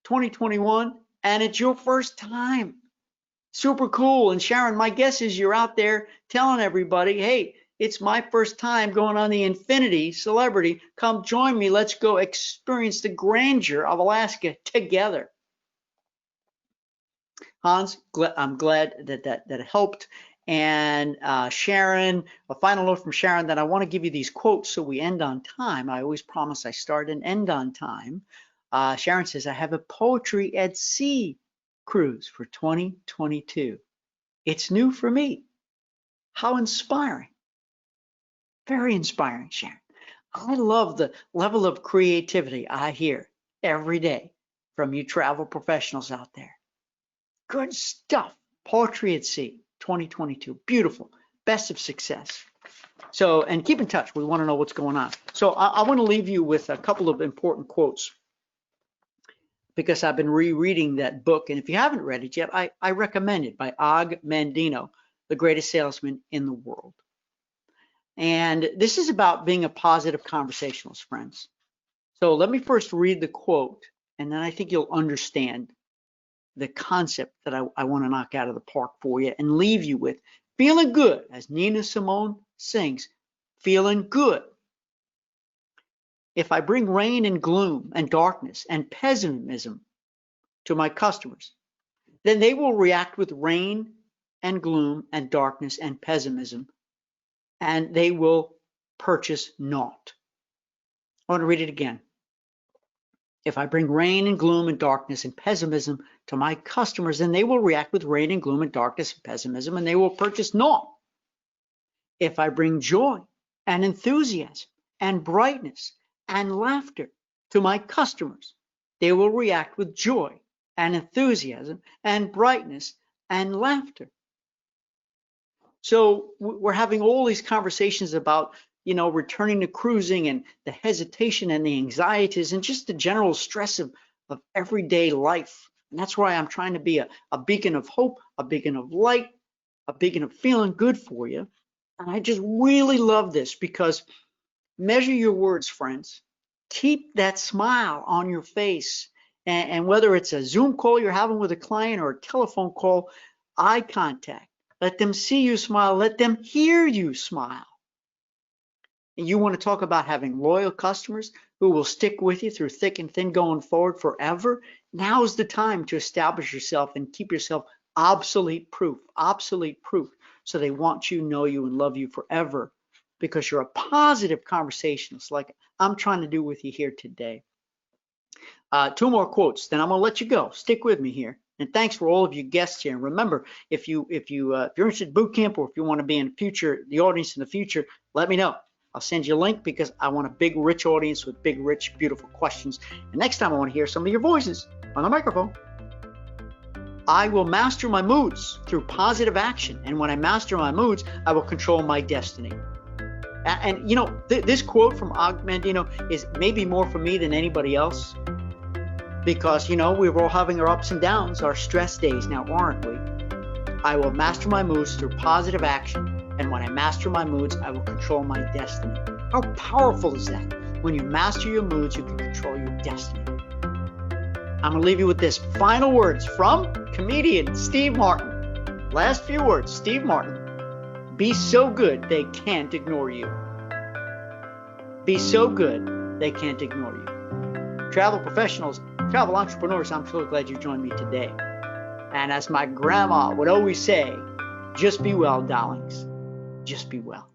2021, and it's your first time. Super cool. And Sharon, my guess is you're out there telling everybody, hey, it's my first time going on the Infinity Celebrity. Come join me. Let's go experience the grandeur of Alaska together. Hans, I'm glad that helped. And Sharon, a final note from Sharon that I want to give you these quotes so we end on time. I always promise I start and end on time. Sharon says, I have a Poetry at Sea cruise for 2022. It's new for me. How inspiring. Very inspiring, Sharon. I love the level of creativity I hear every day from you travel professionals out there. Good stuff. Poetry at Sea 2022. Beautiful. Best of success. So, and keep in touch. We want to know what's going on. So I want to leave you with a couple of important quotes because I've been rereading that book. And if you haven't read it yet, I recommend it, by Og Mandino, The Greatest Salesman in the World. And this is about being a positive conversationalist, friends. So let me first read the quote, and then I think you'll understand the concept that I want to knock out of the park for you and leave you with. Feeling good, as Nina Simone sings, feeling good. If I bring rain and gloom and darkness and pessimism to my customers, then they will react with rain and gloom and darkness and pessimism, and they will purchase naught. I want to read it again. If I bring rain and gloom and darkness and pessimism to my customers, then they will react with rain and gloom and darkness and pessimism, and they will purchase naught. If I bring joy and enthusiasm and brightness and laughter to my customers, they will react with joy and enthusiasm and brightness and laughter. So we're having all these conversations about, returning to cruising and the hesitation and the anxieties and just the general stress of everyday life. And that's why I'm trying to be a beacon of hope, a beacon of light, a beacon of feeling good for you. And I just really love this because measure your words, friends. Keep that smile on your face. And whether it's a Zoom call you're having with a client or a telephone call, eye contact. Let them see you smile. Let them hear you smile. And you want to talk about having loyal customers who will stick with you through thick and thin going forward forever? Now's the time to establish yourself and keep yourself obsolete proof, so they want you, know you, and love you forever because you're a positive conversationalist like I'm trying to do with you here today. 2 more quotes, then I'm going to let you go. Stick with me here. And thanks for all of you guests here. And remember, if you're interested in boot camp or if you want to be in the audience in the future, let me know. I'll send you a link because I want a big, rich audience with big, rich, beautiful questions. And next time I want to hear some of your voices on the microphone. I will master my moods through positive action. And when I master my moods, I will control my destiny. And this quote from Og Mandino is maybe more for me than anybody else. Because, we're all having our ups and downs, our stress days now, aren't we? I will master my moods through positive action. And when I master my moods, I will control my destiny. How powerful is that? When you master your moods, you can control your destiny. I'm going to leave you with this final words from comedian Steve Martin. Last few words, Steve Martin. Be so good they can't ignore you. Be so good they can't ignore you. Travel professionals, travel entrepreneurs, I'm so glad you joined me today. And as my grandma would always say, just be well, darlings. Just be well.